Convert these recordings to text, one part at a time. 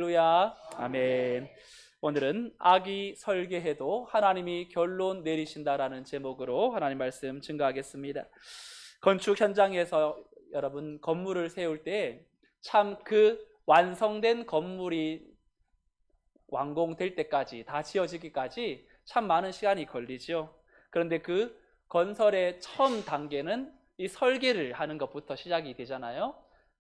할렐루야. 아멘. 오늘은 아기 설계해도 하나님이 결론 내리신다라는 제목으로 하나님 말씀 증거하겠습니다. 건축 현장에서 여러분 건물을 세울 때 참 그 완성된 건물이 완공될 때까지 다 지어지기까지 참 많은 시간이 걸리죠. 그런데 그 건설의 처음 단계는 이 설계를 하는 것부터 시작이 되잖아요.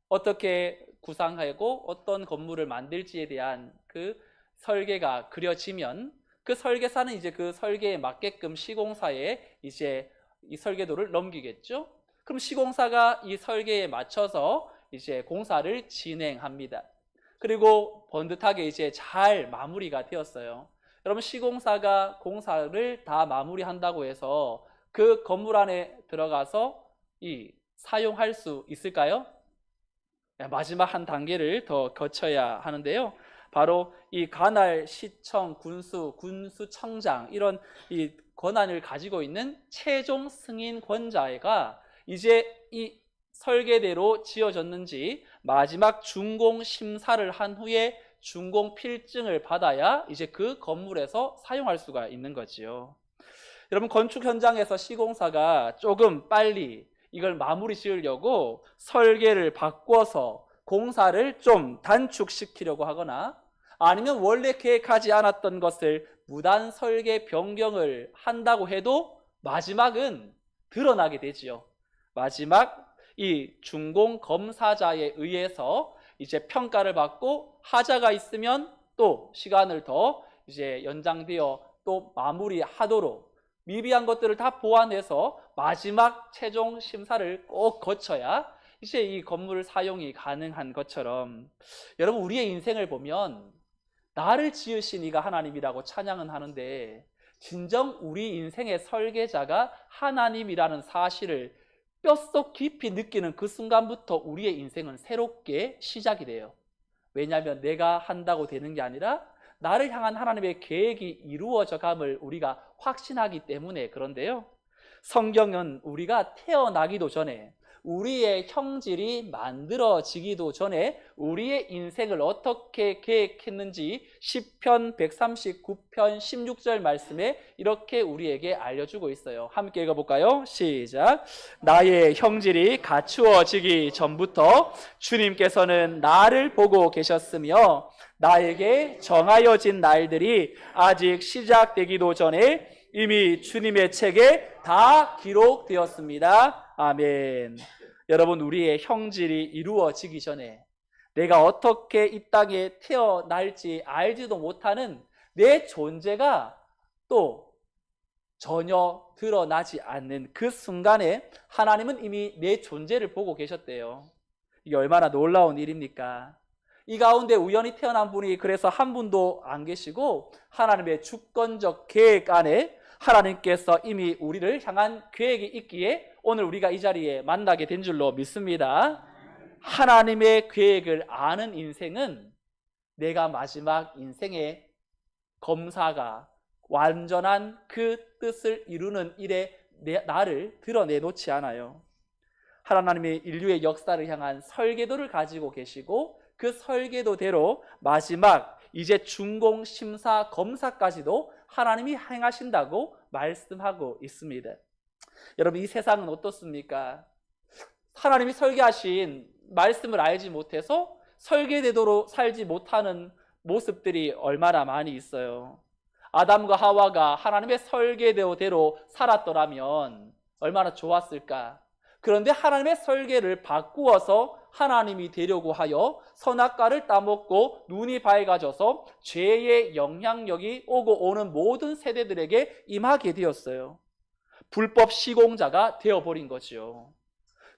어떻게 구상하고 어떤 건물을 만들지에 대한 그 설계가 그려지면 그 설계사는 이제 그 설계에 맞게끔 시공사에 이제 이 설계도를 넘기겠죠. 그럼 시공사가 이 설계에 맞춰서 이제 공사를 진행합니다. 그리고 번듯하게 이제 잘 마무리가 되었어요. 여러분, 시공사가 공사를 다 마무리한다고 해서 그 건물 안에 들어가서 사용할 수 있을까요? 마지막 한 단계를 더 거쳐야 하는데요. 바로 이 관할, 시청, 군수청장 이런 이 권한을 가지고 있는 최종 승인 권자가 이제 이 설계대로 지어졌는지 마지막 준공 심사를 한 후에 준공 필증을 받아야 이제 그 건물에서 사용할 수가 있는 거지요. 여러분, 건축 현장에서 시공사가 조금 빨리 이걸 마무리 지으려고 설계를 바꿔서 공사를 좀 단축시키려고 하거나 아니면 원래 계획하지 않았던 것을 무단 설계 변경을 한다고 해도 마지막은 드러나게 되지요. 마지막 이 준공 검사자에 의해서 이제 평가를 받고 하자가 있으면 또 시간을 더 이제 연장되어 또 마무리하도록 미비한 것들을 다 보완해서 마지막 최종 심사를 꼭 거쳐야 이제 이 건물 사용이 가능한 것처럼, 여러분, 우리의 인생을 보면 나를 지으신 이가 하나님이라고 찬양은 하는데 진정 우리 인생의 설계자가 하나님이라는 사실을 뼛속 깊이 느끼는 그 순간부터 우리의 인생은 새롭게 시작이 돼요. 왜냐하면 내가 한다고 되는 게 아니라 나를 향한 하나님의 계획이 이루어져 감을 우리가 확신하기 때문에 그런데요. 성경은 우리가 태어나기도 전에, 우리의 형질이 만들어지기도 전에 우리의 인생을 어떻게 계획했는지 시편 139편 16절 말씀에 이렇게 우리에게 알려주고 있어요. 함께 읽어볼까요? 시작. 나의 형질이 갖추어지기 전부터 주님께서는 나를 보고 계셨으며 나에게 정하여진 날들이 아직 시작되기도 전에 이미 주님의 책에 다 기록되었습니다. 아멘. 여러분, 우리의 형질이 이루어지기 전에 내가 어떻게 이 땅에 태어날지 알지도 못하는 내 존재가 또 전혀 드러나지 않는 그 순간에 하나님은 이미 내 존재를 보고 계셨대요. 이게 얼마나 놀라운 일입니까? 이 가운데 우연히 태어난 분이 그래서 한 분도 안 계시고 하나님의 주권적 계획 안에 하나님께서 이미 우리를 향한 계획이 있기에 오늘 우리가 이 자리에 만나게 된 줄로 믿습니다. 하나님의 계획을 아는 인생은 내가 마지막 인생의 검사가 완전한 그 뜻을 이루는 일에 나를 드러내놓지 않아요. 하나님의 인류의 역사를 향한 설계도를 가지고 계시고 그 설계도대로 마지막 이제 준공 심사 검사까지도 하나님이 행하신다고 말씀하고 있습니다. 여러분, 이 세상은 어떻습니까? 하나님이 설계하신 말씀을 알지 못해서 설계대로로 살지 못하는 모습들이 얼마나 많이 있어요. 아담과 하와가 하나님의 설계대로 살았더라면 얼마나 좋았을까? 그런데 하나님의 설계를 바꾸어서 하나님이 되려고 하여 선악과를 따먹고 눈이 밝아져서 죄의 영향력이 오고 오는 모든 세대들에게 임하게 되었어요. 불법 시공자가 되어버린 거죠.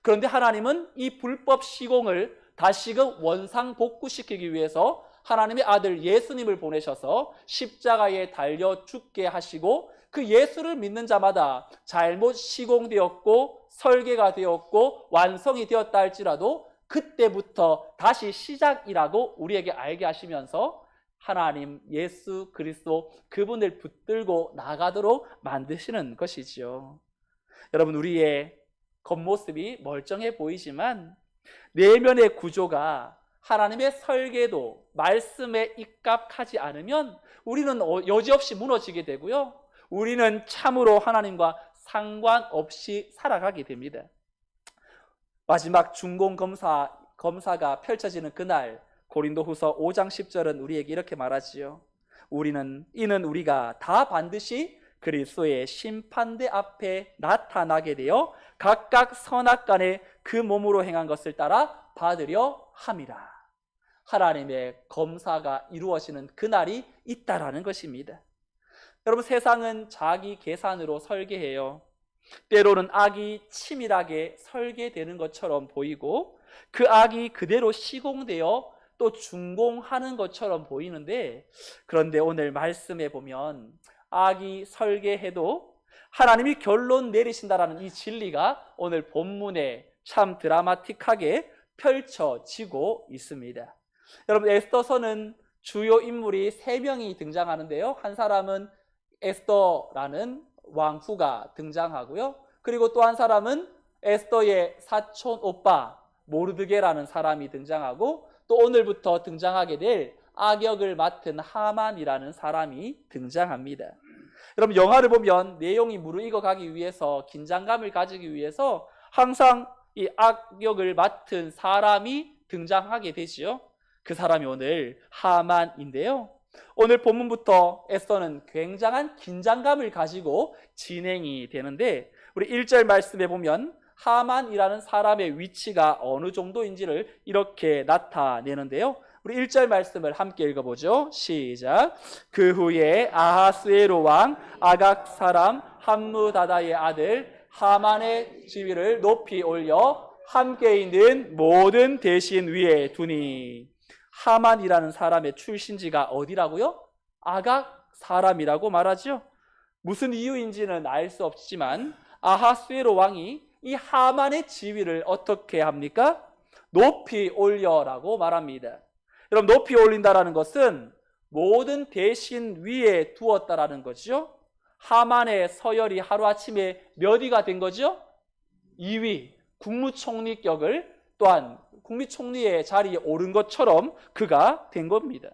그런데 하나님은 이 불법 시공을 다시금 원상복구시키기 위해서 하나님의 아들 예수님을 보내셔서 십자가에 달려 죽게 하시고 그 예수를 믿는 자마다 잘못 시공되었고 설계가 되었고 완성이 되었다 할지라도 그때부터 다시 시작이라고 우리에게 알게 하시면서 하나님 예수 그리스도 그분을 붙들고 나가도록 만드시는 것이지요. 여러분, 우리의 겉모습이 멀쩡해 보이지만 내면의 구조가 하나님의 설계도, 말씀에 입각하지 않으면 우리는 여지없이 무너지게 되고요. 우리는 참으로 하나님과 상관없이 살아가게 됩니다. 마지막 중공 검사가 펼쳐지는 그날, 고린도후서 5장 10절은 우리에게 이렇게 말하지요. 이는 우리가 다 반드시 그리스도의 심판대 앞에 나타나게 되어 각각 선악간에 그 몸으로 행한 것을 따라 받으려 함이라. 하나님의 검사가 이루어지는 그날이 있다라는 것입니다. 여러분, 세상은 자기 계산으로 설계해요. 때로는 악이 치밀하게 설계되는 것처럼 보이고 그 악이 그대로 시공되어 또 준공하는 것처럼 보이는데, 그런데 오늘 말씀에 보면 악이 설계해도 하나님이 결론 내리신다라는 이 진리가 오늘 본문에 참 드라마틱하게 펼쳐지고 있습니다. 여러분, 에스더서는 주요 인물이 3명이 등장하는데요. 한 사람은 에스더라는 왕후가 등장하고요. 그리고 또 한 사람은 에스더의 사촌 오빠 모르드게라는 사람이 등장하고, 또 오늘부터 등장하게 될 악역을 맡은 하만이라는 사람이 등장합니다. 여러분, 영화를 보면 내용이 무르익어 가기 위해서, 긴장감을 가지기 위해서 항상 이 악역을 맡은 사람이 등장하게 되지요. 그 사람이 오늘 하만인데요. 오늘 본문부터 에스더는 굉장한 긴장감을 가지고 진행이 되는데, 우리 1절 말씀에 보면 하만이라는 사람의 위치가 어느 정도인지를 이렇게 나타내는데요. 우리 1절 말씀을 함께 읽어보죠. 시작. 그 후에 아하스웨로 왕 아각 사람 함무다다의 아들 하만의 지위를 높이 올려 함께 있는 모든 대신 위에 두니. 하만이라는 사람의 출신지가 어디라고요? 아각 사람이라고 말하죠. 무슨 이유인지는 알 수 없지만 아하스웨로 왕이 이 하만의 지위를 어떻게 합니까? 높이 올려라고 말합니다. 여러분, 높이 올린다라는 것은 모든 대신 위에 두었다라는 거죠. 하만의 서열이 하루아침에 몇 위가 된 거죠? 2위, 국무총리격을 또한 국무총리의 자리에 오른 것처럼 그가 된 겁니다.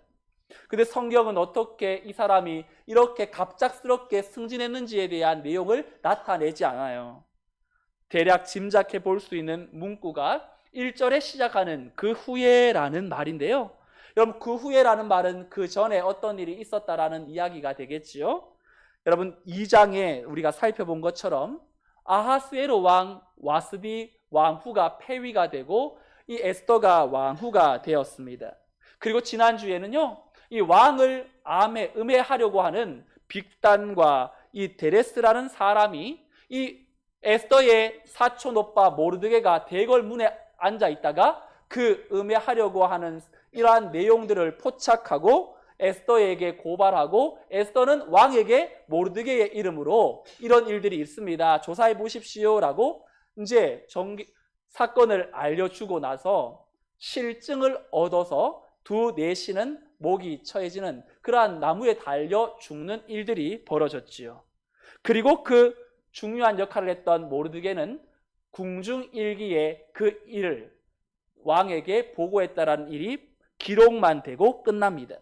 근데 성경은 어떻게 이 사람이 이렇게 갑작스럽게 승진했는지에 대한 내용을 나타내지 않아요. 대략 짐작해 볼 수 있는 문구가 1절에 시작하는 그 후에라는 말인데요. 여러분, 그 후에라는 말은 그 전에 어떤 일이 있었다라는 이야기가 되겠지요. 여러분, 2장에 우리가 살펴본 것처럼 아하스웨로 왕 와스디 왕후가 폐위가 되고 이 에스더가 왕후가 되었습니다. 그리고 지난주에는요, 이 왕을 음해하려고 하는 빅단과 이 데레스라는 사람이 이 에스더의 사촌 오빠 모르드게가 대궐문에 앉아 있다가 그 음해하려고 하는 이러한 내용들을 포착하고 에스더에게 고발하고, 에스더는 왕에게 모르드게의 이름으로 이런 일들이 있습니다, 조사해 보십시오라고 이제 사건을 알려주고 나서 실증을 얻어서 두 내시는 목이 처해지는 그러한 나무에 달려 죽는 일들이 벌어졌지요. 그리고 그 중요한 역할을 했던 모르드게는 궁중일기에 그 일을 왕에게 보고했다라는 일이 기록만 되고 끝납니다.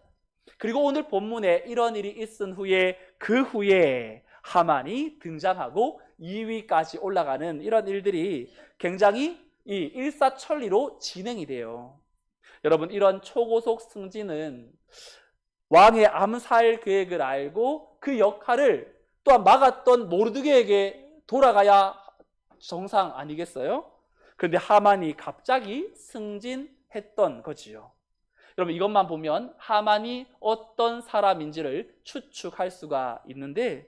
그리고 오늘 본문에 이런 일이 있은 후에 그 후에 하만이 등장하고 2위까지 올라가는 이런 일들이 굉장히 이 일사천리로 진행이 돼요. 여러분, 이런 초고속 승진은 왕의 암살 계획을 알고 그 역할을 또한 막았던 모르드게에게 돌아가야 정상 아니겠어요? 그런데 하만이 갑자기 승진했던 거지요. 여러분, 이것만 보면 하만이 어떤 사람인지를 추측할 수가 있는데,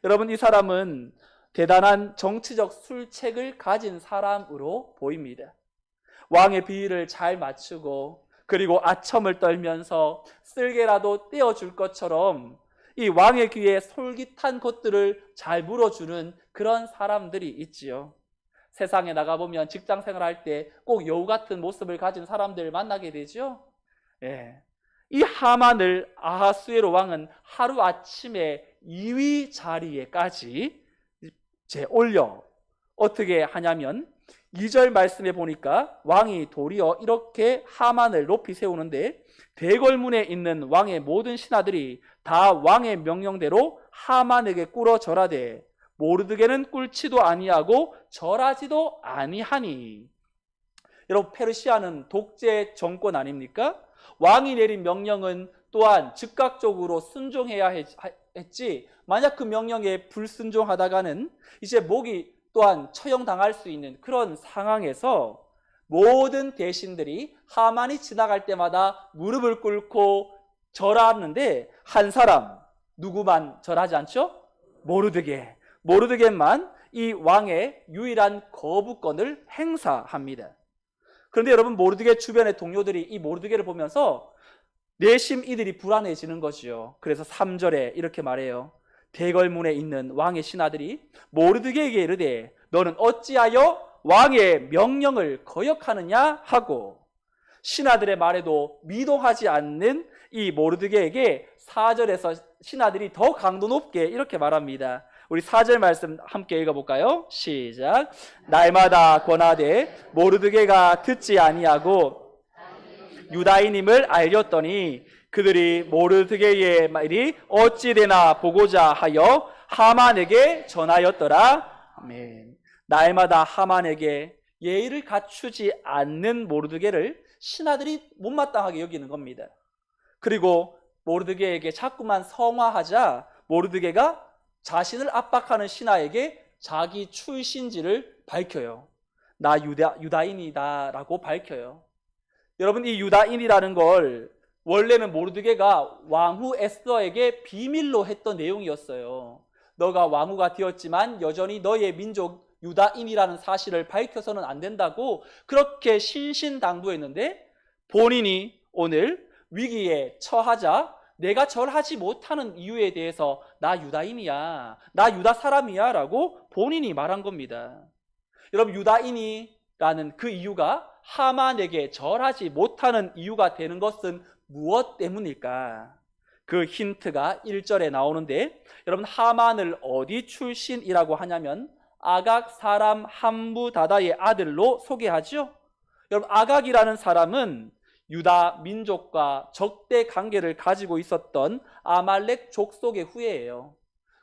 여러분, 이 사람은 대단한 정치적 술책을 가진 사람으로 보입니다. 왕의 비위를 잘 맞추고, 그리고 아첨을 떨면서 쓸개라도 떼어줄 것처럼 이 왕의 귀에 솔깃한 것들을 잘 물어주는 그런 사람들이 있지요. 세상에 나가보면 직장 생활할 때 꼭 여우 같은 모습을 가진 사람들을 만나게 되죠. 예. 이 하만을 아하스웨로 왕은 하루아침에 2위 자리에까지 올려 어떻게 하냐면 2절 말씀에 보니까 왕이 도리어 이렇게 하만을 높이 세우는데 대궐문에 있는 왕의 모든 신하들이 다 왕의 명령대로 하만에게 꿇어 절하되 모르드게는 꿇지도 아니하고 절하지도 아니하니. 여러분, 페르시아는 독재 정권 아닙니까? 왕이 내린 명령은 또한 즉각적으로 순종해야 했지, 만약 그 명령에 불순종하다가는 이제 목이 또한 처형당할 수 있는 그런 상황에서 모든 대신들이 하만이 지나갈 때마다 무릎을 꿇고 절하는데 한 사람, 누구만 절하지 않죠? 모르드게만 이 왕의 유일한 거부권을 행사합니다. 그런데 여러분, 모르드게 주변의 동료들이 이 모르드게를 보면서 내심 이들이 불안해지는 거지요. 그래서 3절에 이렇게 말해요. 대궐문에 있는 왕의 신하들이 모르드게에게 이르되 너는 어찌하여 왕의 명령을 거역하느냐 하고, 신하들의 말에도 미동하지 않는 이 모르드게에게 4절에서 신하들이 더 강도 높게 이렇게 말합니다. 우리 4절 말씀 함께 읽어볼까요? 시작. 날마다 권하되 모르드게가 듣지 아니하고 유다인임을 알렸더니 그들이 모르드게의 말이 어찌 되나 보고자 하여 하만에게 전하였더라. 아멘. 날마다 하만에게 예의를 갖추지 않는 모르드게를 신하들이 못마땅하게 여기는 겁니다. 그리고 모르드게에게 자꾸만 성화하자 모르드게가 자신을 압박하는 신하에게 자기 출신지를 밝혀요. 나 유다인이다 라고 밝혀요. 여러분, 이 유다인이라는 걸 원래는 모르드게가 왕후 에스더에게 비밀로 했던 내용이었어요. 너가 왕후가 되었지만 여전히 너의 민족 유다인이라는 사실을 밝혀서는 안 된다고 그렇게 신신당부했는데, 본인이 오늘 위기에 처하자 내가 절하지 못하는 이유에 대해서 나 유다인이야, 나 유다 사람이야 라고 본인이 말한 겁니다. 여러분, 유다인이라는 그 이유가 하만에게 절하지 못하는 이유가 되는 것은 무엇 때문일까? 그 힌트가 1절에 나오는데, 여러분, 하만을 어디 출신이라고 하냐면 아각 사람 함부다다의 아들로 소개하죠. 여러분, 아각이라는 사람은 유다 민족과 적대 관계를 가지고 있었던 아말렉 족속의 후예예요.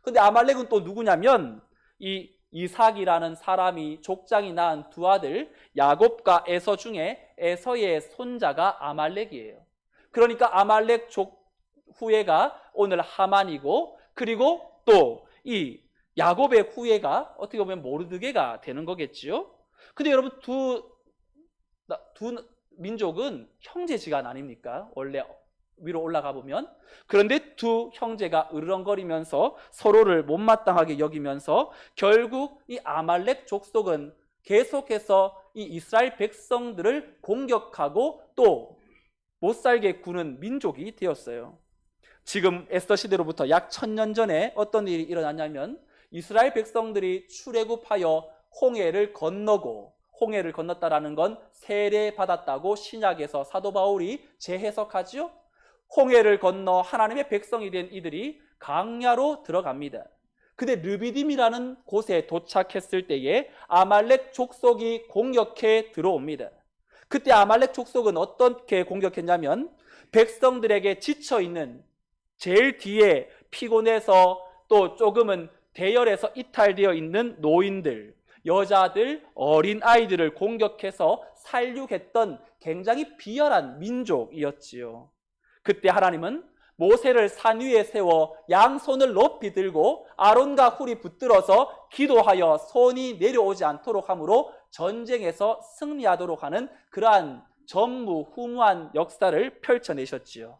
근데 아말렉은 또 누구냐면 이 이삭이라는 사람이 족장이 낳은 두 아들 야곱과 에서 중에 에서의 손자가 아말렉이에요. 그러니까 아말렉 족 후예가 오늘 하만이고, 그리고 또 이 야곱의 후예가 어떻게 보면 모르드게가 되는 거겠지요. 근데 여러분, 두 민족은 형제지간 아닙니까? 원래 위로 올라가 보면. 그런데 두 형제가 으르렁거리면서 서로를 못마땅하게 여기면서 결국 이 아말렉 족속은 계속해서 이 이스라엘 백성들을 공격하고 또 못살게 구는 민족이 되었어요. 지금 에스더 시대로부터 약 1000년 전에 어떤 일이 일어났냐면 이스라엘 백성들이 출애굽하여 홍해를 건너고, 홍해를 건넜다라는 건 세례받았다고 신약에서 사도 바울이 재해석하죠. 홍해를 건너 하나님의 백성이 된 이들이 광야로 들어갑니다. 근데 르비딤이라는 곳에 도착했을 때에 아말렉 족속이 공격해 들어옵니다. 그때 아말렉 족속은 어떻게 공격했냐면 백성들에게 지쳐있는, 제일 뒤에 피곤해서 또 조금은 대열에서 이탈되어 있는 노인들, 여자들, 어린아이들을 공격해서 살육했던 굉장히 비열한 민족이었지요. 그때 하나님은 모세를 산 위에 세워 양손을 높이 들고 아론과 훌이 붙들어서 기도하여 손이 내려오지 않도록 함으로 전쟁에서 승리하도록 하는 그러한 전무후무한 역사를 펼쳐내셨지요.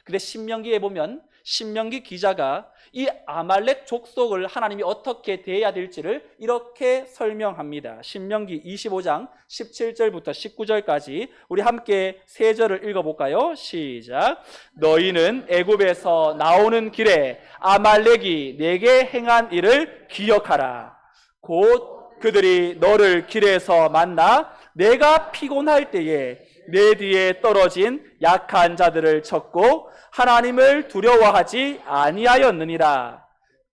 근데 신명기에 보면 신명기 기자가 이 아말렉 족속을 하나님이 어떻게 대해야 될지를 이렇게 설명합니다. 신명기 25장 17절부터 19절까지 우리 함께 세 절을 읽어볼까요? 시작. 너희는 애굽에서 나오는 길에 아말렉이 내게 행한 일을 기억하라. 곧 그들이 너를 길에서 만나 내가 피곤할 때에 내 뒤에 떨어진 약한 자들을 쳤고 하나님을 두려워하지 아니하였느니라.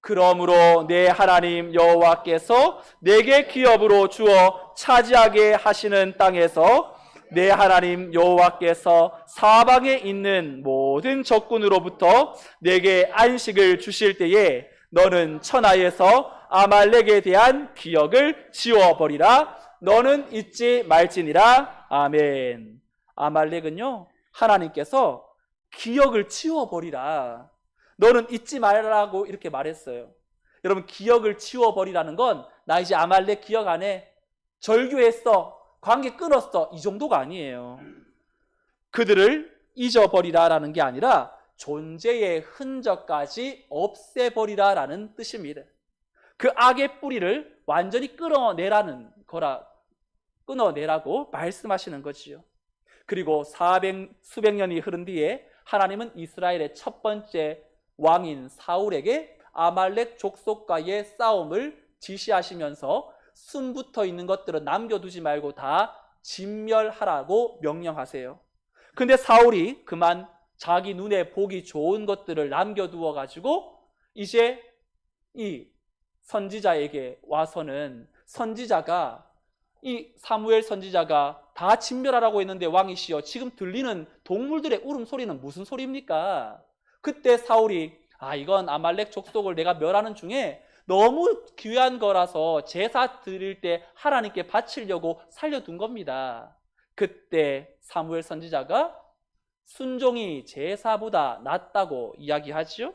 그러므로 내 하나님 여호와께서 내게 기업으로 주어 차지하게 하시는 땅에서 내 하나님 여호와께서 사방에 있는 모든 적군으로부터 내게 안식을 주실 때에 너는 천하에서 아말렉에 대한 기억을 지워버리라. 너는 잊지 말지니라. 아멘. 아말렉은요, 하나님께서 기억을 지워버리라. 너는 잊지 말라고 이렇게 말했어요. 여러분, 기억을 지워버리라는 건 나 이제 아말렉 기억 안 해, 절교했어, 관계 끊었어, 이 정도가 아니에요. 그들을 잊어버리라라는 게 아니라 존재의 흔적까지 없애버리라라는 뜻입니다. 그 악의 뿌리를 완전히 끊어내라고 말씀하시는 거지요. 그리고 수백 년이 흐른 뒤에 하나님은 이스라엘의 첫 번째 왕인 사울에게 아말렉 족속과의 싸움을 지시하시면서 순 붙어 있는 것들은 남겨두지 말고 다 진멸하라고 명령하세요. 근데 사울이 그만 자기 눈에 보기 좋은 것들을 남겨두어 가지고 이제 이 선지자에게 와서는 이 사무엘 선지자가 다 진멸하라고 했는데 왕이시여, 지금 들리는 동물들의 울음소리는 무슨 소리입니까? 그때 사울이 이건 아말렉 족속을 내가 멸하는 중에 너무 귀한 거라서 제사 드릴 때 하나님께 바치려고 살려둔 겁니다. 그때 사무엘 선지자가 순종이 제사보다 낫다고 이야기하지요.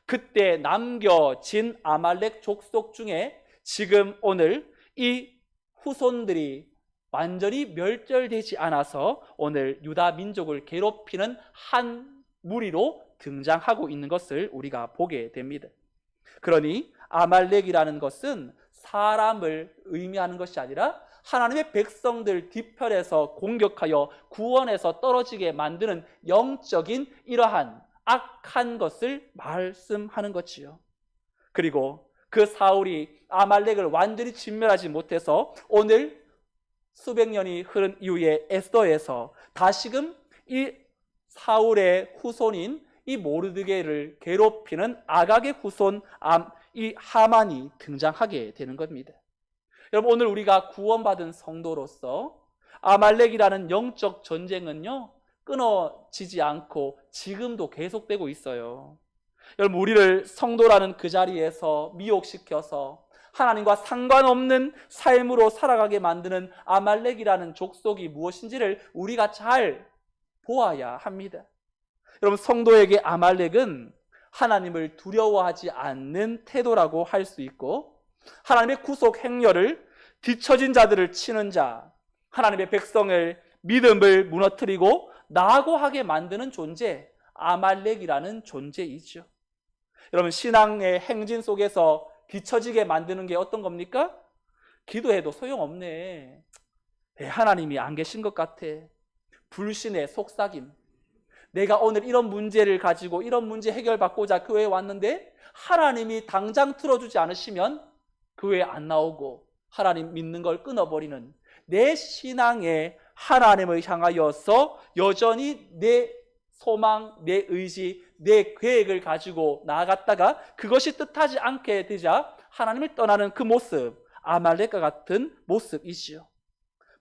그때 남겨진 아말렉 족속 중에 지금 오늘 이 후손들이 완전히 멸절되지 않아서 오늘 유다 민족을 괴롭히는 한 무리로 등장하고 있는 것을 우리가 보게 됩니다. 그러니 아말렉이라는 것은 사람을 의미하는 것이 아니라 하나님의 백성들 뒤편에서 공격하여 구원에서 떨어지게 만드는 영적인 이러한 악한 것을 말씀하는 것이요. 그리고 그 사울이 아말렉을 완전히 진멸하지 못해서 오늘 수백 년이 흐른 이후에 에스더에서 다시금 이 사울의 후손인 이 모르드게를 괴롭히는 아각의 후손 이 하만이 등장하게 되는 겁니다. 여러분, 오늘 우리가 구원받은 성도로서 아말렉이라는 영적 전쟁은요, 끊어지지 않고 지금도 계속되고 있어요. 여러분, 우리를 성도라는 그 자리에서 미혹시켜서 하나님과 상관없는 삶으로 살아가게 만드는 아말렉이라는 족속이 무엇인지를 우리가 잘 보아야 합니다. 여러분, 성도에게 아말렉은 하나님을 두려워하지 않는 태도라고 할 수 있고, 하나님의 구속 행렬을 뒤처진 자들을 치는 자, 하나님의 백성을 믿음을 무너뜨리고 낙오하게 만드는 존재, 아말렉이라는 존재이죠. 여러분, 신앙의 행진 속에서 뒤처지게 만드는 게 어떤 겁니까? 기도해도 소용없네, 하나님이 안 계신 것 같아, 불신의 속삭임, 내가 오늘 이런 문제를 가지고 이런 문제 해결받고자 교회에 왔는데 하나님이 당장 틀어주지 않으시면 교회에 안 나오고 하나님 믿는 걸 끊어버리는 내 신앙에 하나님을 향하여서 여전히 내 소망, 내 의지, 내 계획을 가지고 나아갔다가 그것이 뜻하지 않게 되자 하나님을 떠나는 그 모습, 아말렉과 같은 모습이지요.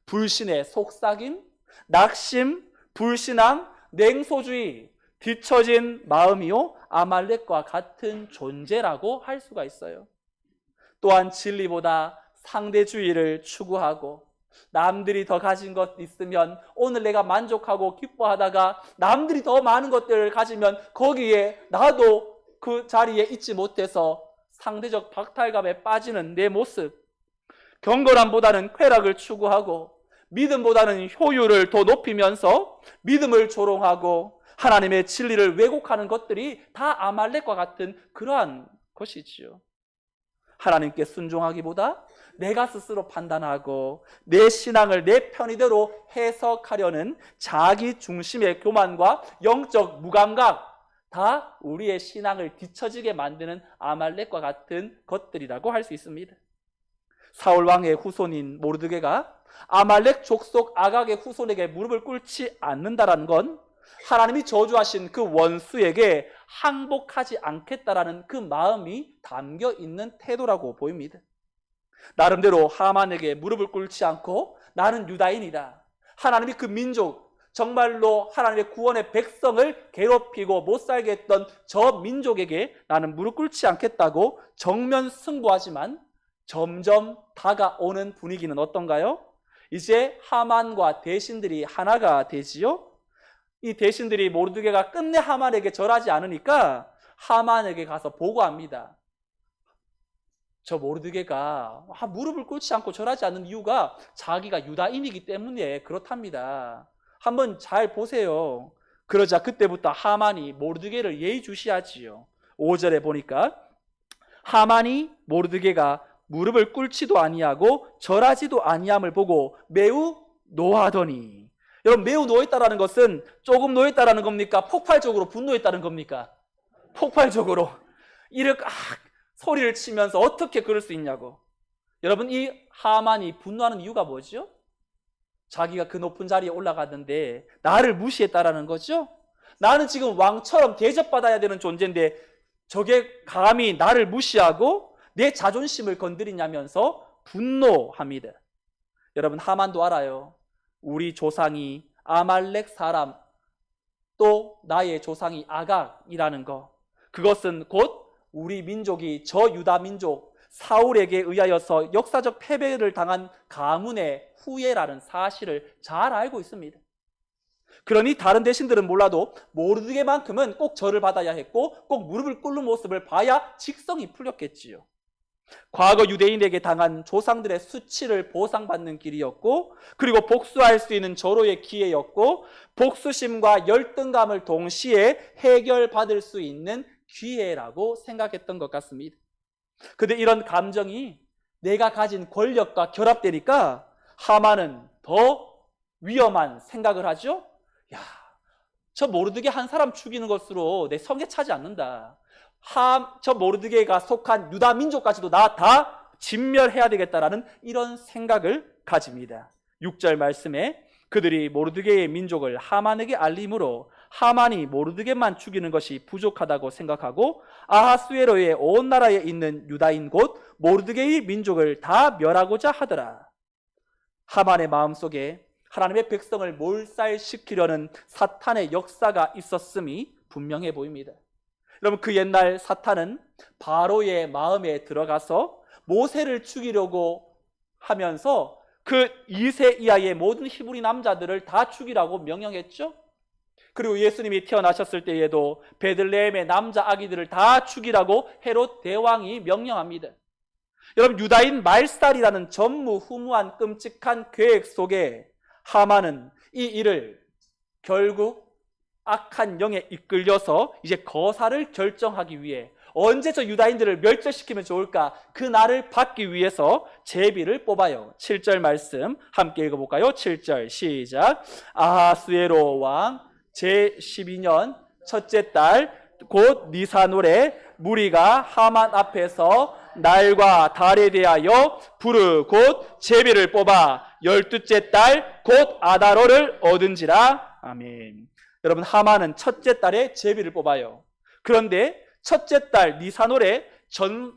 불신의 속삭임, 낙심, 불신앙, 냉소주의, 뒤처진 마음이요, 아말렉과 같은 존재라고 할 수가 있어요. 또한 진리보다 상대주의를 추구하고 남들이 더 가진 것 있으면 오늘 내가 만족하고 기뻐하다가 남들이 더 많은 것들을 가지면 거기에 나도 그 자리에 있지 못해서 상대적 박탈감에 빠지는 내 모습, 경건함보다는 쾌락을 추구하고 믿음보다는 효율을 더 높이면서 믿음을 조롱하고 하나님의 진리를 왜곡하는 것들이 다 아말렉과 같은 그러한 것이지요. 하나님께 순종하기보다 내가 스스로 판단하고 내 신앙을 내 편의대로 해석하려는 자기 중심의 교만과 영적 무감각, 다 우리의 신앙을 뒤처지게 만드는 아말렉과 같은 것들이라고 할 수 있습니다. 사울 왕의 후손인 모르드게가 아말렉 족속 아각의 후손에게 무릎을 꿇지 않는다라는 건 하나님이 저주하신 그 원수에게 항복하지 않겠다라는 그 마음이 담겨 있는 태도라고 보입니다. 나름대로 하만에게 무릎을 꿇지 않고 나는 유다인이다. 하나님이 그 민족, 정말로 하나님의 구원의 백성을 괴롭히고 못 살게 했던 저 민족에게 나는 무릎 꿇지 않겠다고 정면 승부하지만 점점 다가오는 분위기는 어떤가요? 이제 하만과 대신들이 하나가 되지요. 이 대신들이 모르드게가 끝내 하만에게 절하지 않으니까 하만에게 가서 보고합니다. 저 모르드게가 무릎을 꿇지 않고 절하지 않는 이유가 자기가 유다인이기 때문에 그렇답니다. 한번 잘 보세요. 그러자 그때부터 하만이 모르드게를 예의주시하지요. 5절에 보니까 하만이 모르드게가 무릎을 꿇지도 아니하고 절하지도 아니함을 보고 매우 노하더니, 여러분 매우 노했다라는 것은 조금 노했다라는 겁니까? 폭발적으로 분노했다는 겁니까? 폭발적으로 이렇게 소리를 치면서 어떻게 그럴 수 있냐고. 여러분 이 하만이 분노하는 이유가 뭐죠? 자기가 그 높은 자리에 올라갔는데 나를 무시했다라는 거죠. 나는 지금 왕처럼 대접받아야 되는 존재인데 저게 감히 나를 무시하고 내 자존심을 건드리냐면서 분노합니다. 여러분 하만도 알아요. 우리 조상이 아말렉 사람, 또 나의 조상이 아각이라는 거, 그것은 곧 우리 민족이 저 유다 민족 사울에게 의하여서 역사적 패배를 당한 가문의 후예라는 사실을 잘 알고 있습니다. 그러니 다른 대신들은 몰라도 모르드게만큼은 꼭 절을 받아야 했고 꼭 무릎을 꿇는 모습을 봐야 직성이 풀렸겠지요. 과거 유대인에게 당한 조상들의 수치를 보상받는 길이었고, 그리고 복수할 수 있는 절호의 기회였고, 복수심과 열등감을 동시에 해결받을 수 있는 기회라고 생각했던 것 같습니다. 근데 이런 감정이 내가 가진 권력과 결합되니까 하만은 더 위험한 생각을 하죠. 야, 저 모르드게 한 사람 죽이는 것으로 내 성에 차지 않는다. 저 모르드게가 속한 유다 민족까지도 나 다 진멸해야 되겠다라는 이런 생각을 가집니다. 6절 말씀에 그들이 모르드게의 민족을 하만에게 알림으로 하만이 모르드게만 죽이는 것이 부족하다고 생각하고 아하수에로의 온 나라에 있는 유다인 곧 모르드게의 민족을 다 멸하고자 하더라. 하만의 마음속에 하나님의 백성을 몰살시키려는 사탄의 역사가 있었음이 분명해 보입니다. 여러분 그 옛날 사탄은 바로의 마음에 들어가서 모세를 죽이려고 하면서 그 2세 이하의 모든 히브리 남자들을 다 죽이라고 명령했죠. 그리고 예수님이 태어나셨을 때에도 베들레헴의 남자 아기들을 다 죽이라고 헤롯 대왕이 명령합니다. 여러분 유다인 말살이라는 전무후무한 끔찍한 계획 속에 하만은 이 일을 결국 악한 영에 이끌려서 이제 거사를 결정하기 위해 언제 저 유다인들을 멸절시키면 좋을까, 그 날을 받기 위해서 제비를 뽑아요. 7절 말씀 함께 읽어볼까요? 7절 시작. 아하수에로 왕 제12년 첫째 달 곧 니산월에 무리가 하만 앞에서 날과 달에 대하여 부르 곧 제비를 뽑아 12째 달 곧 아다로를 얻은지라. 아멘. 여러분 하만은 첫째 달에 제비를 뽑아요. 그런데 첫째 달 니산월에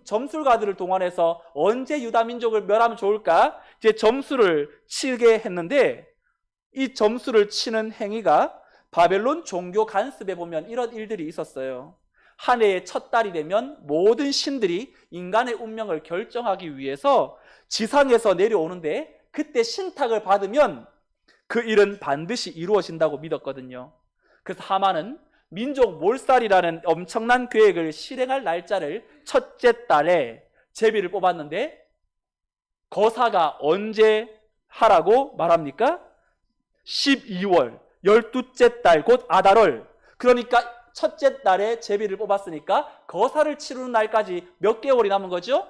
점술가들을 동원해서 언제 유다 민족을 멸하면 좋을까 이제 점수를 치게 했는데, 이 점수를 치는 행위가 바벨론 종교 간습에 보면 이런 일들이 있었어요. 한 해의 첫 달이 되면 모든 신들이 인간의 운명을 결정하기 위해서 지상에서 내려오는데 그때 신탁을 받으면 그 일은 반드시 이루어진다고 믿었거든요. 그래서 하만은 민족 몰살이라는 엄청난 계획을 실행할 날짜를 첫째 달에 제비를 뽑았는데 거사가 언제 하라고 말합니까? 12월 12째 달 곧 아달월, 그러니까 첫째 달에 제비를 뽑았으니까 거사를 치르는 날까지 몇 개월이 남은 거죠?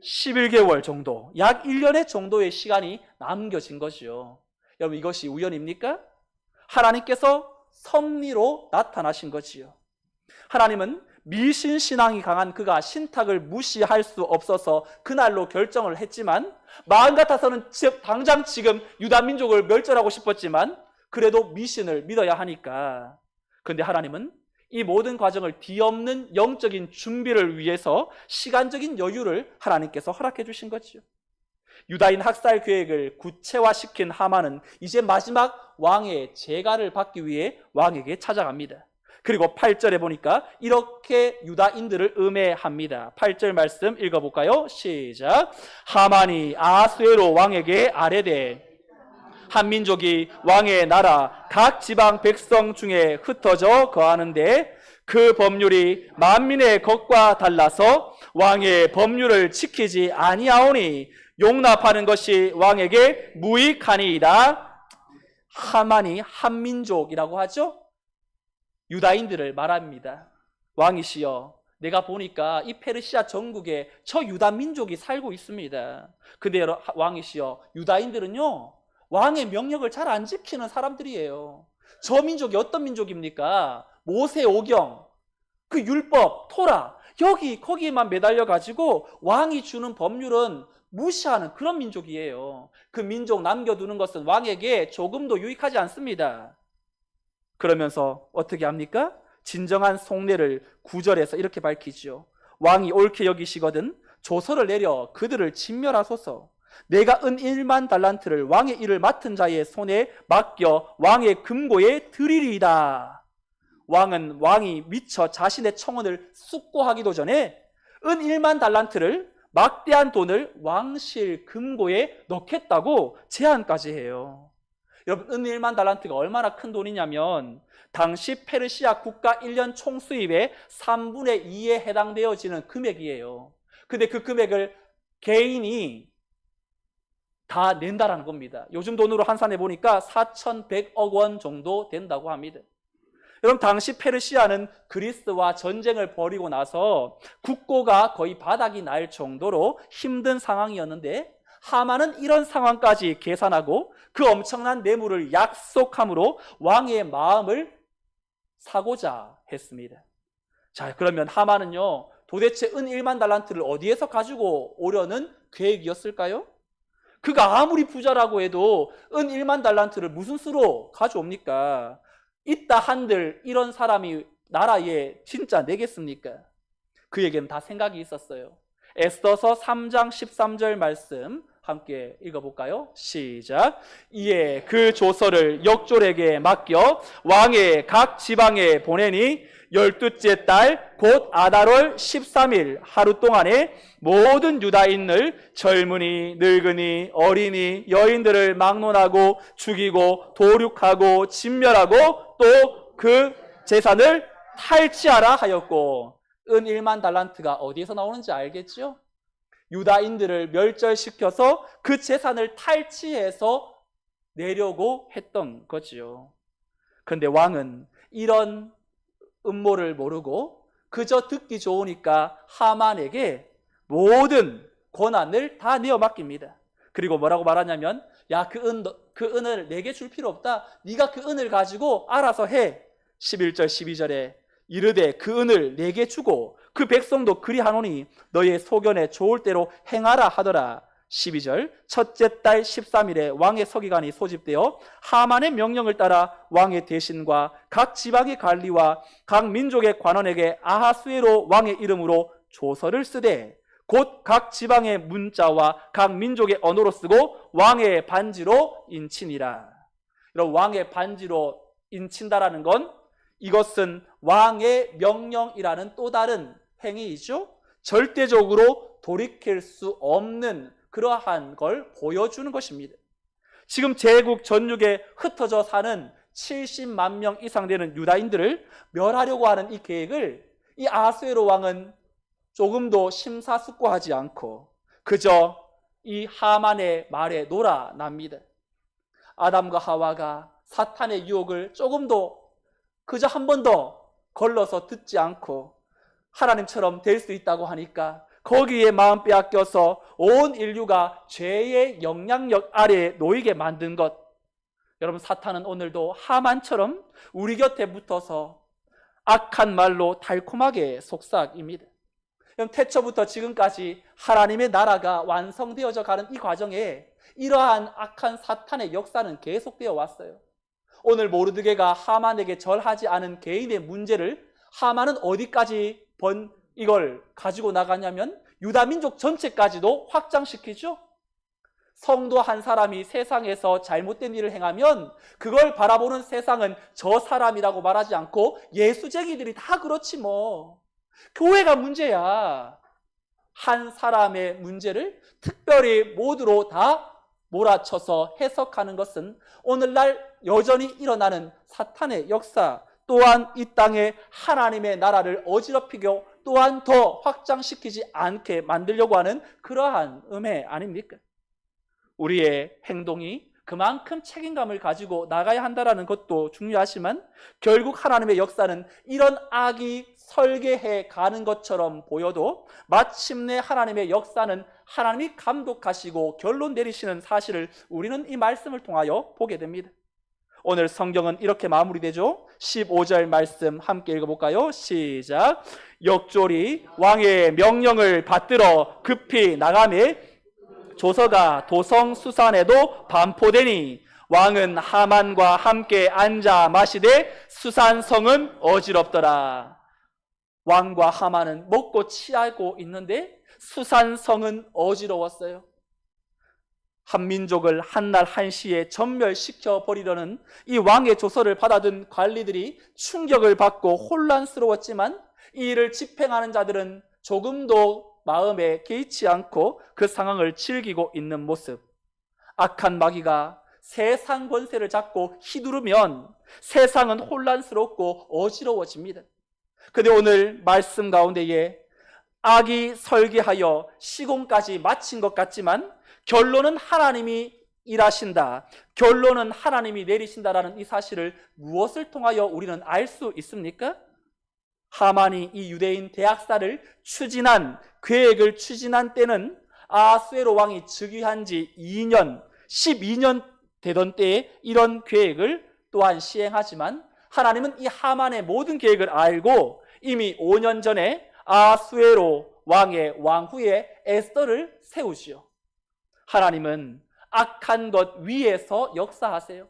11개월 정도, 약 1년의 정도의 시간이 남겨진 것이요. 여러분 이것이 우연입니까? 하나님께서 섭리로 나타나신 거지요. 하나님은 미신신앙이 강한 그가 신탁을 무시할 수 없어서 그날로 결정을 했지만, 마음 같아서는 당장 지금 유다 민족을 멸절하고 싶었지만 그래도 미신을 믿어야 하니까. 그런데 하나님은 이 모든 과정을 뒤엎는 영적인 준비를 위해서 시간적인 여유를 하나님께서 허락해 주신 거죠. 유다인 학살 계획을 구체화시킨 하만은 이제 마지막 왕의 재가를 받기 위해 왕에게 찾아갑니다. 그리고 8절에 보니까 이렇게 유다인들을 음해합니다. 8절 말씀 읽어볼까요? 시작. 하만이 아하수에로 왕에게 아뢰되 한 민족이 왕의 나라 각 지방 백성 중에 흩어져 거하는데 그 법률이 만민의 것과 달라서 왕의 법률을 지키지 아니하오니 용납하는 것이 왕에게 무익하니이다. 하만이 한민족이라고 하죠. 유다인들을 말합니다. 왕이시여, 내가 보니까 이 페르시아 전국에 저 유다 민족이 살고 있습니다. 근데 왕이시여, 유다인들은요 왕의 명령을 잘 안 지키는 사람들이에요. 저 민족이 어떤 민족입니까? 모세 오경, 그 율법, 토라, 거기에만 매달려 가지고 왕이 주는 법률은 무시하는 그런 민족이에요. 그 민족 남겨두는 것은 왕에게 조금도 유익하지 않습니다. 그러면서 어떻게 합니까? 진정한 속내를 9절에서 이렇게 밝히죠. 왕이 옳게 여기시거든 조서를 내려 그들을 진멸하소서. 내가 은 1만 달란트를 왕의 일을 맡은 자의 손에 맡겨 왕의 금고에 드리리이다. 왕이 미처 자신의 청혼을 숙고하기도 전에 은 1만 달란트를 막대한 돈을 왕실 금고에 넣겠다고 제안까지 해요. 여러분, 은 1만 달란트가 얼마나 큰 돈이냐면 당시 페르시아 국가 1년 총수입의 3분의 2에 해당되어지는 금액이에요. 근데 그 금액을 개인이 다 낸다라는 겁니다. 요즘 돈으로 환산해 보니까 4,100억 원 정도 된다고 합니다. 여러분, 당시 페르시아는 그리스와 전쟁을 벌이고 나서 국고가 거의 바닥이 날 정도로 힘든 상황이었는데 하만은 이런 상황까지 계산하고 그 엄청난 뇌물을 약속함으로 왕의 마음을 사고자 했습니다. 자, 그러면 하만은요 도대체 은 1만 달란트를 어디에서 가지고 오려는 계획이었을까요? 그가 아무리 부자라고 해도 은 1만 달란트를 무슨 수로 가져옵니까? 있다 한들 이런 사람이 나라에 진짜 내겠습니까? 그에게는 다 생각이 있었어요. 에스더서 3장 13절 말씀 함께 읽어볼까요? 시작. 이에 그 조서를 역졸에게 맡겨 왕의 각 지방에 보내니 12째 달 곧 아달월 13일 하루 동안에 모든 유다인을 젊은이, 늙은이, 어린이, 여인들을 막론하고 죽이고 도륙하고 진멸하고 또 그 재산을 탈취하라 하였고, 은 1만 달란트가 어디에서 나오는지 알겠죠? 유다인들을 멸절시켜서 그 재산을 탈취해서 내려고 했던 거지요. 그런데 왕은 이런 음모를 모르고 그저 듣기 좋으니까 하만에게 모든 권한을 다 내어 맡깁니다. 그리고 뭐라고 말하냐면, 야, 그 은을 내게 줄 필요 없다. 네가 그 은을 가지고 알아서 해. 11절 12절에 이르되 그 은을 내게 주고 그 백성도 그리하노니 너의 소견에 좋을 대로 행하라 하더라. 12절 첫째 달 13일에 왕의 서기관이 소집되어 하만의 명령을 따라 왕의 대신과 각 지방의 관리와 각 민족의 관원에게 아하수에로 왕의 이름으로 조서를 쓰되 곧 각 지방의 문자와 각 민족의 언어로 쓰고 왕의 반지로 인치니라. 이런 왕의 반지로 인친다라는 건 이것은 왕의 명령이라는 또 다른 행위이죠. 절대적으로 돌이킬 수 없는 그러한 걸 보여주는 것입니다. 지금 제국 전역에 흩어져 사는 70만 명 이상 되는 유다인들을 멸하려고 하는 이 계획을 이 아하수에로 왕은 조금도 심사숙고하지 않고 그저 이 하만의 말에 놀아납니다. 아담과 하와가 사탄의 유혹을 조금도 그저 한 번 더 걸러서 듣지 않고 하나님처럼 될 수 있다고 하니까 거기에 마음 빼앗겨서 온 인류가 죄의 영향력 아래에 놓이게 만든 것. 여러분, 사탄은 오늘도 하만처럼 우리 곁에 붙어서 악한 말로 달콤하게 속삭입니다. 태초부터 지금까지 하나님의 나라가 완성되어져 가는 이 과정에 이러한 악한 사탄의 역사는 계속되어 왔어요. 오늘 모르드게가 하만에게 절하지 않은 개인의 문제를 하만은 어디까지 이걸 가지고 나가냐면 유다 민족 전체까지도 확장시키죠. 성도 한 사람이 세상에서 잘못된 일을 행하면 그걸 바라보는 세상은 저 사람이라고 말하지 않고 예수쟁이들이 다 그렇지 뭐. 교회가 문제야. 한 사람의 문제를 특별히 모두로 다 몰아쳐서 해석하는 것은 오늘날 여전히 일어나는 사탄의 역사, 또한 이 땅에 하나님의 나라를 어지럽히고 또한 더 확장시키지 않게 만들려고 하는 그러한 음해 아닙니까? 우리의 행동이 그만큼 책임감을 가지고 나가야 한다는 것도 중요하지만 결국 하나님의 역사는 이런 악이 설계해 가는 것처럼 보여도 마침내 하나님의 역사는 하나님이 감독하시고 결론 내리시는 사실을 우리는 이 말씀을 통하여 보게 됩니다. 오늘 성경은 이렇게 마무리되죠. 15절 말씀 함께 읽어볼까요? 시작. 역졸이 왕의 명령을 받들어 급히 나가매 조서가 도성 수산에도 반포되니 왕은 하만과 함께 앉아 마시되 수산성은 어지럽더라. 왕과 하만은 먹고 취하고 있는데 수산성은 어지러웠어요. 한 민족을 한날 한시에 전멸시켜 버리려는 이 왕의 조서를 받아든 관리들이 충격을 받고 혼란스러웠지만 이 일을 집행하는 자들은 조금도 마음에 개의치 않고 그 상황을 즐기고 있는 모습. 악한 마귀가 세상 권세를 잡고 휘두르면 세상은 혼란스럽고 어지러워집니다. 그런데 오늘 말씀 가운데에 악이 설계하여 시공까지 마친 것 같지만 결론은 하나님이 일하신다, 결론은 하나님이 내리신다라는 이 사실을 무엇을 통하여 우리는 알 수 있습니까? 하만이 이 유대인 대학살을 계획을 추진한 때는 아하수에로 왕이 즉위한 지 12년 되던 때에 이런 계획을 또한 시행하지만 하나님은 이 하만의 모든 계획을 알고 이미 5년 전에 아하수에로 왕의 왕후에 에스더를 세우시오. 하나님은 악한 것 위에서 역사하세요.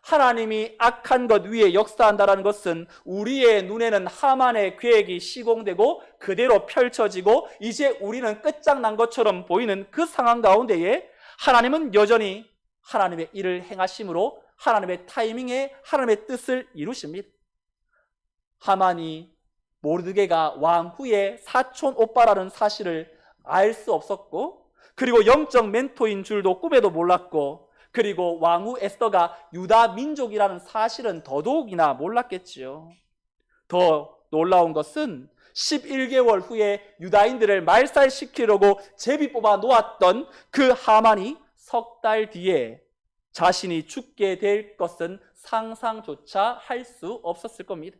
하나님이 악한 것 위에 역사한다는 것은 우리의 눈에는 하만의 계획이 시공되고 그대로 펼쳐지고 이제 우리는 끝장난 것처럼 보이는 그 상황 가운데에 하나님은 여전히 하나님의 일을 행하심으로 하나님의 타이밍에 하나님의 뜻을 이루십니다. 하만이 모르드게가 왕후의 사촌 오빠라는 사실을 알 수 없었고, 그리고 영적 멘토인 줄도 꿈에도 몰랐고, 그리고 왕후 에스더가 유다 민족이라는 사실은 더더욱이나 몰랐겠지요. 더 놀라운 것은 11개월 후에 유다인들을 말살시키려고 제비 뽑아 놓았던 그 하만이 석 달 뒤에 자신이 죽게 될 것은 상상조차 할 수 없었을 겁니다.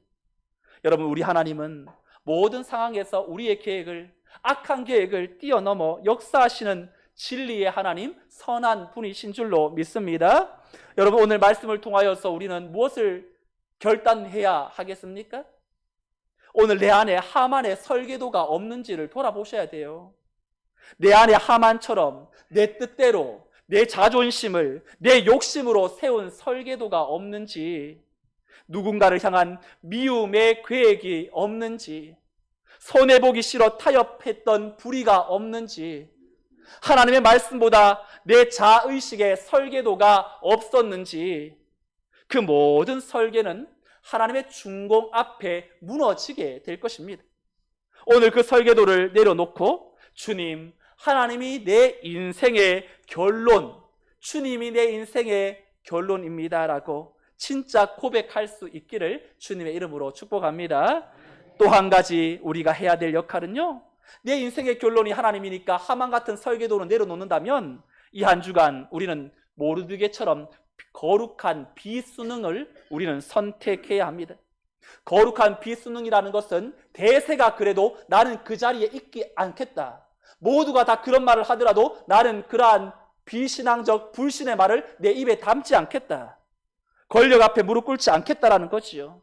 여러분, 우리 하나님은 모든 상황에서 우리의 계획을, 악한 계획을 뛰어넘어 역사하시는 진리의 하나님, 선한 분이신 줄로 믿습니다. 여러분, 오늘 말씀을 통하여서 우리는 무엇을 결단해야 하겠습니까? 오늘 내 안에 하만의 설계도가 없는지를 돌아보셔야 돼요. 내 안에 하만처럼 내 뜻대로, 내 자존심을, 내 욕심으로 세운 설계도가 없는지, 누군가를 향한 미움의 계획이 없는지, 손해보기 싫어 타협했던 불의가 없는지, 하나님의 말씀보다 내 자의식의 설계도가 없었는지, 그 모든 설계는 하나님의 준공 앞에 무너지게 될 것입니다. 오늘 그 설계도를 내려놓고 주님, 하나님이 내 인생의 결론, 주님이 내 인생의 결론입니다라고 진짜 고백할 수 있기를 주님의 이름으로 축복합니다. 또 한 가지 우리가 해야 될 역할은요, 내 인생의 결론이 하나님이니까 하만 같은 설계도를 내려놓는다면 이 한 주간 우리는 모르드게처럼 거룩한 비순응을 우리는 선택해야 합니다. 거룩한 비순응이라는 것은 대세가 그래도 나는 그 자리에 있지 않겠다, 모두가 다 그런 말을 하더라도 나는 그러한 비신앙적 불신의 말을 내 입에 담지 않겠다, 권력 앞에 무릎 꿇지 않겠다라는 거지요.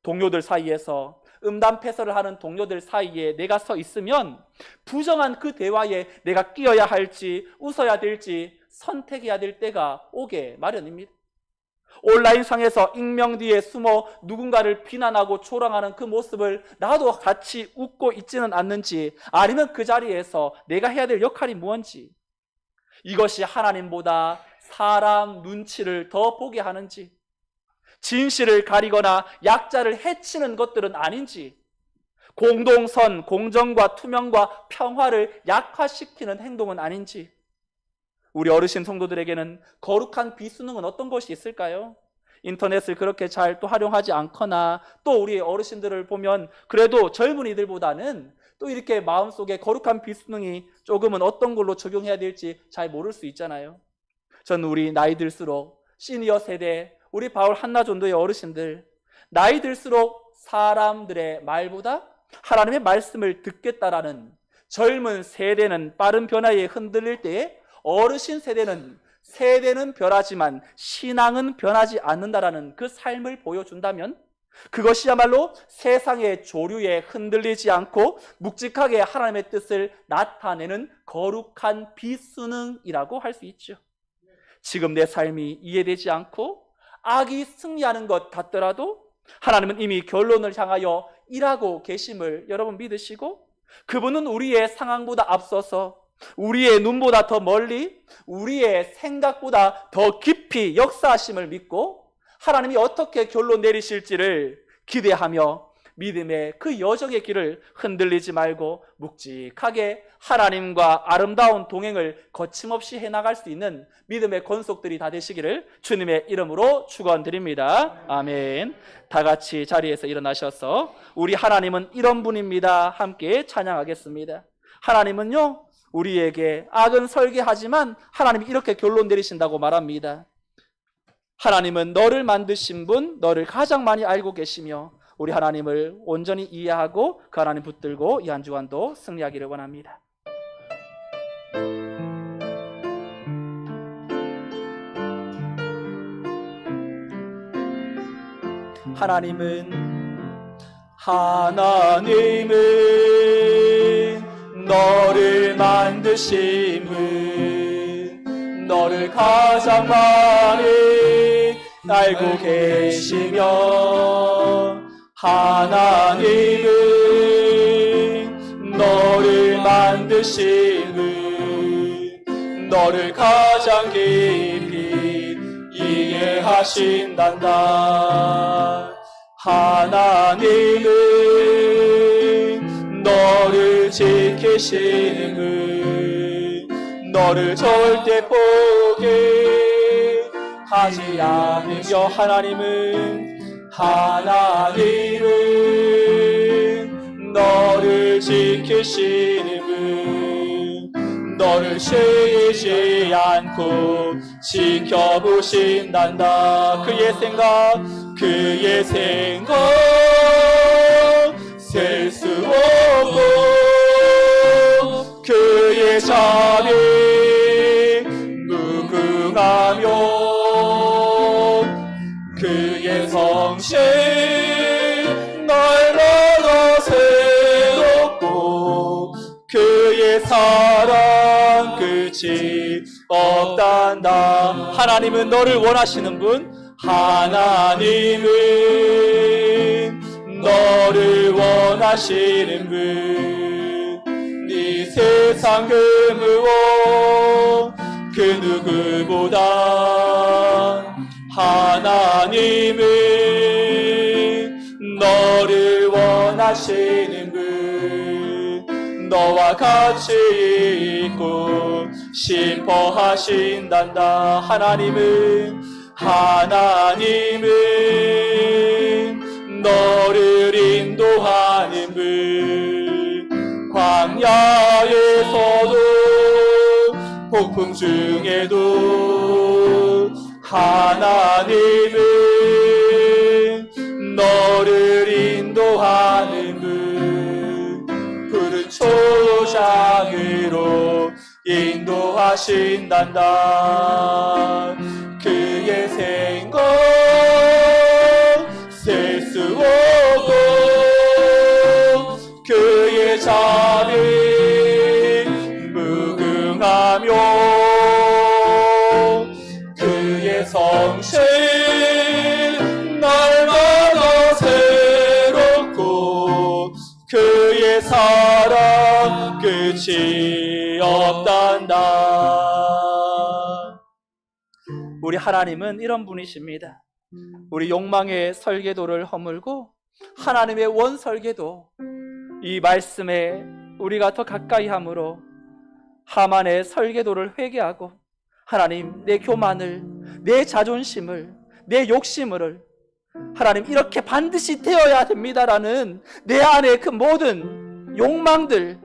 동료들 사이에서 음담패설을 하는 동료들 사이에 내가 서 있으면 부정한 그 대화에 내가 끼어야 할지 웃어야 될지 선택해야 될 때가 오게 마련입니다. 온라인상에서 익명 뒤에 숨어 누군가를 비난하고 조롱하는 그 모습을 나도 같이 웃고 있지는 않는지, 아니면 그 자리에서 내가 해야 될 역할이 무엇인지, 이것이 하나님보다 사람 눈치를 더 보게 하는지, 진실을 가리거나 약자를 해치는 것들은 아닌지, 공동선, 공정과 투명과 평화를 약화시키는 행동은 아닌지, 우리 어르신 성도들에게는 거룩한 비수능은 어떤 것이 있을까요? 인터넷을 그렇게 잘 또 활용하지 않거나, 또 우리 어르신들을 보면 그래도 젊은이들보다는 또 이렇게 마음속에 거룩한 비수능이 조금은 어떤 걸로 적용해야 될지 잘 모를 수 있잖아요. 저는 우리 나이 들수록 시니어 세대, 우리 바울 한나전도의 어르신들, 나이 들수록 사람들의 말보다 하나님의 말씀을 듣겠다라는, 젊은 세대는 빠른 변화에 흔들릴 때에 어르신 세대는 변하지만 신앙은 변하지 않는다라는 그 삶을 보여준다면, 그것이야말로 세상의 조류에 흔들리지 않고 묵직하게 하나님의 뜻을 나타내는 거룩한 비수능이라고 할 수 있죠. 지금 내 삶이 이해되지 않고 악이 승리하는 것 같더라도 하나님은 이미 결론을 향하여 일하고 계심을 여러분 믿으시고, 그분은 우리의 상황보다 앞서서 우리의 눈보다 더 멀리, 우리의 생각보다 더 깊이 역사하심을 믿고 하나님이 어떻게 결론 내리실지를 기대하며 믿음의 그 여정의 길을 흔들리지 말고 묵직하게 하나님과 아름다운 동행을 거침없이 해나갈 수 있는 믿음의 권속들이 다 되시기를 주님의 이름으로 축원드립니다. 아멘. 다 같이 자리에서 일어나셔서 우리 하나님은 이런 분입니다. 함께 찬양하겠습니다. 하나님은요, 우리에게 악은 설계하지만 하나님이 이렇게 결론 내리신다고 말합니다. 하나님은 너를 만드신 분, 너를 가장 많이 알고 계시며 우리 하나님을 온전히 이해하고 그 하나님 붙들고 이 한 주간도 승리하기를 원합니다. 하나님은 너를 만드신 분, 너를 가장 많이 알고 계시며, 하나님은 너를 만드신 분, 너를 가장 깊이 이해하신단다. 하나님은 너를 지키시는 분, 너를 절대 포기하지 않으며, 하나님은 너를 지키시는 분, 너를 쉬지 않고 지켜보신단다. 그의 생각 셀 수 없고, 그의 자비 무궁하며, 그의 성실 날마다 새롭고, 그의 사랑 끝이 없단다. 하나님은 너를 원하시는 분, 하나님은 너를 원하시는 분, 네 세상 그 무엇 그 누구보다 하나님은 너를 원하시는 분, 너와 같이 있고 싶어하신단다. 하나님은 너를 인도하는 분, 광야에서도 폭풍 중에도 하나님은 너를 인도하는 분, 푸른 초장으로 인도하신단다. 그의 생각 셀 수 없고, 그의 자비 무궁하며, 그의 성실 그의 사랑 끝이 없단다. 우리 하나님은 이런 분이십니다. 우리 욕망의 설계도를 허물고 하나님의 원 설계도, 이 말씀에 우리가 더 가까이 함으로 하만의 설계도를 회개하고 하나님, 내 교만을, 내 자존심을, 내 욕심을 하나님 이렇게 반드시 되어야 됩니다라는 내 안의 그 모든 욕망들,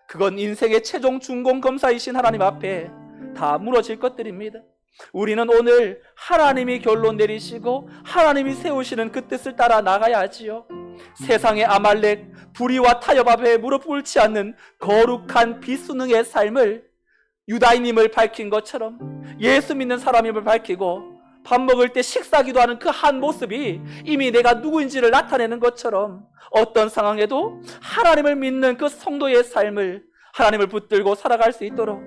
그건 인생의 최종 중공 검사이신 하나님 앞에 다 무너질 것들입니다. 우리는 오늘 하나님이 결론 내리시고 하나님이 세우시는 그 뜻을 따라 나가야 하지요. 세상의 아말렉, 불의와 타협 앞에 무릎 꿇지 않는 거룩한 비순응의 삶을 유다인임을 밝힌 것처럼 예수 믿는 사람임을 밝히고 밥 먹을 때 식사기도 하는 그 한 모습이 이미 내가 누구인지를 나타내는 것처럼 어떤 상황에도 하나님을 믿는 그 성도의 삶을 하나님을 붙들고 살아갈 수 있도록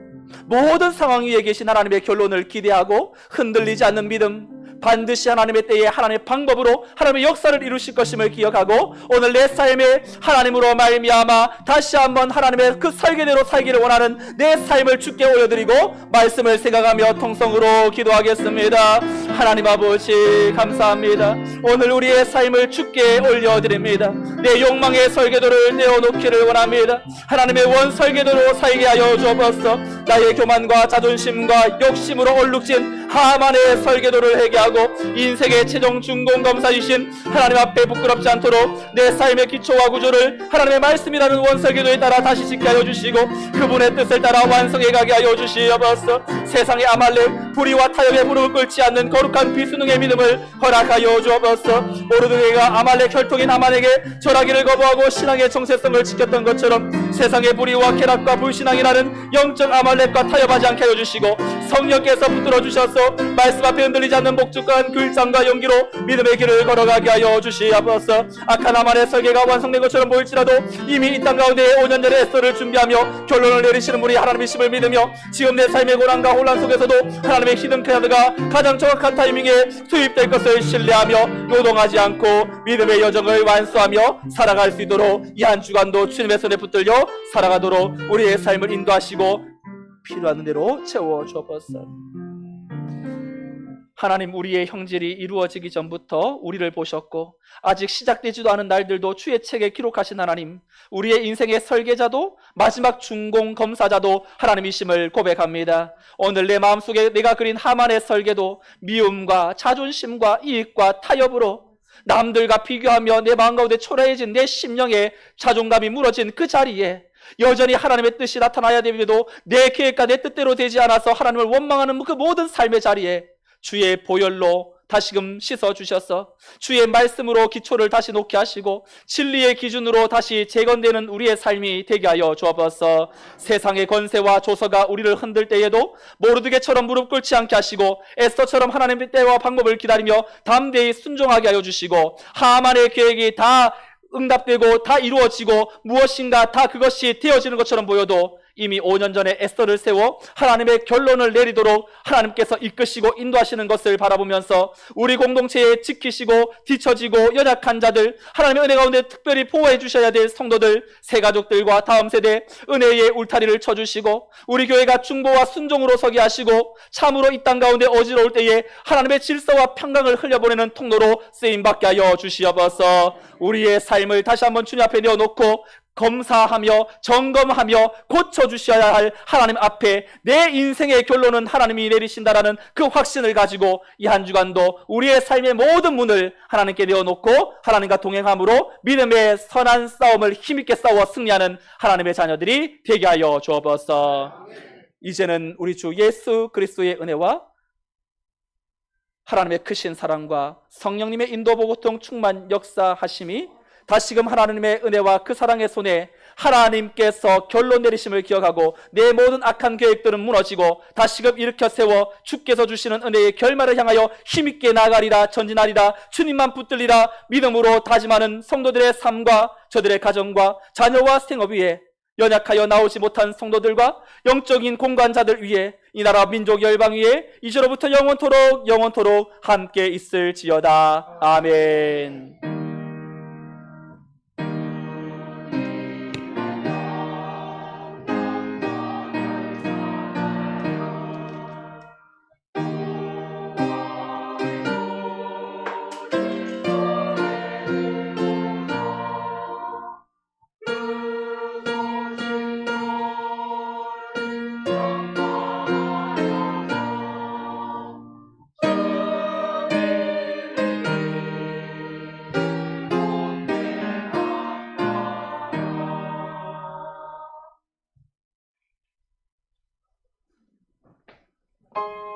모든 상황 위에 계신 하나님의 결론을 기대하고 흔들리지 않는 믿음, 반드시 하나님의 때에 하나님의 방법으로 하나님의 역사를 이루실 것임을 기억하고 오늘 내 삶에 하나님으로 말미암아 다시 한번 하나님의 그 설계대로 살기를 원하는 내 삶을 주께 올려드리고 말씀을 생각하며 통성으로 기도하겠습니다. 하나님 아버지 감사합니다. 오늘 우리의 삶을 주께 올려드립니다. 내 욕망의 설계도를 내어놓기를 원합니다. 하나님의 원 설계도로 살게 하여 주옵소서. 나의 교만과 자존심과 욕심으로 얼룩진 하만의 설계도를 회개하고 인생의 최종 중공 검사이신 하나님 앞에 부끄럽지 않도록 내 삶의 기초와 구조를 하나님의 말씀이라는 원설계도에 따라 다시 짓게 하여 주시고 그분의 뜻을 따라 완성해 가게 하여 주시옵소서. 세상의 아말렉, 불의와 타협에 무릎을 꿇지 않는 거룩한 비순응의 믿음을 허락하여 주옵소서. 모르드게가 아말렉 혈통인 하만에게 절하기를 거부하고 신앙의 정체성을 지켰던 것처럼 세상의 불의와 쾌락과 불신앙이라는 영적 아말렉과 타협하지 않게 하여 주시고 성령께서 붙들어 주셔서 말씀 앞에 흔들리지 않는 목축한 글창과 용기로 믿음의 길을 걸어가게 하여 주시옵소서. 악한 하만의 설계가 완성된 것처럼 보일지라도 이미 이 땅 가운데 5년 전에 에스더를 준비하며 결론을 내리시는 분이 하나님이심을 믿으며 지금 내 삶의 고난과 혼란 속에서도 하나님의 히든 카드가 가장 정확한 타이밍에 투입될 것을 신뢰하며 요동하지 않고 믿음의 여정을 완수하며 살아갈 수 있도록 이 한 주간도 주님의 손에 붙들려 살아가도록 우리의 삶을 인도하시고 필요한 대로 채워 주옵소서. 하나님, 우리의 형질이 이루어지기 전부터 우리를 보셨고 아직 시작되지도 않은 날들도 주의 책에 기록하신 하나님, 우리의 인생의 설계자도 마지막 중공 검사자도 하나님이심을 고백합니다. 오늘 내 마음속에 내가 그린 하만의 설계도 미움과 자존심과 이익과 타협으로 남들과 비교하며 내 마음 가운데 초라해진 내 심령의 자존감이 무너진 그 자리에 여전히 하나님의 뜻이 나타나야 되는데도 내 계획과 내 뜻대로 되지 않아서 하나님을 원망하는 그 모든 삶의 자리에 주의 보혈로 다시금 씻어주셔서 주의 말씀으로 기초를 다시 놓게 하시고 진리의 기준으로 다시 재건되는 우리의 삶이 되게 하여 주옵소서. 세상의 권세와 조서가 우리를 흔들 때에도 모르드게처럼 무릎 꿇지 않게 하시고 에스더처럼 하나님의 때와 방법을 기다리며 담대히 순종하게 하여 주시고 하만의 계획이 다 응답되고 다 이루어지고 무엇인가 다 그것이 되어지는 것처럼 보여도 이미 5년 전에 에스더를 세워 하나님의 결론을 내리도록 하나님께서 이끄시고 인도하시는 것을 바라보면서 우리 공동체에 지키시고 뒤처지고 연약한 자들, 하나님의 은혜 가운데 특별히 보호해 주셔야 될 성도들, 새가족들과 다음 세대 은혜의 울타리를 쳐주시고 우리 교회가 중보와 순종으로 서게 하시고 참으로 이 땅 가운데 어지러울 때에 하나님의 질서와 평강을 흘려보내는 통로로 쓰임받게 하여 주시옵소서. 우리의 삶을 다시 한번 주님 앞에 내어놓고 검사하며 점검하며 고쳐주셔야 할 하나님 앞에 내 인생의 결론은 하나님이 내리신다라는 그 확신을 가지고 이 한 주간도 우리의 삶의 모든 문을 하나님께 내어놓고 하나님과 동행함으로 믿음의 선한 싸움을 힘있게 싸워 승리하는 하나님의 자녀들이 되게 하여 주옵소서. 이제는 우리 주 예수 그리스도의 은혜와 하나님의 크신 사랑과 성령님의 인도 보고통 충만 역사하심이 다시금 하나님의 은혜와 그 사랑의 손에 하나님께서 결론 내리심을 기억하고 내 모든 악한 계획들은 무너지고 다시금 일으켜 세워 주께서 주시는 은혜의 결말을 향하여 힘있게 나아가리라, 전진하리라, 주님만 붙들리라 믿음으로 다짐하는 성도들의 삶과 저들의 가정과 자녀와 생업 위에 연약하여 나오지 못한 성도들과 영적인 공관자들 위에 이 나라 민족 열방 위에 이제로부터 영원토록 함께 있을지어다. 아멘. 네.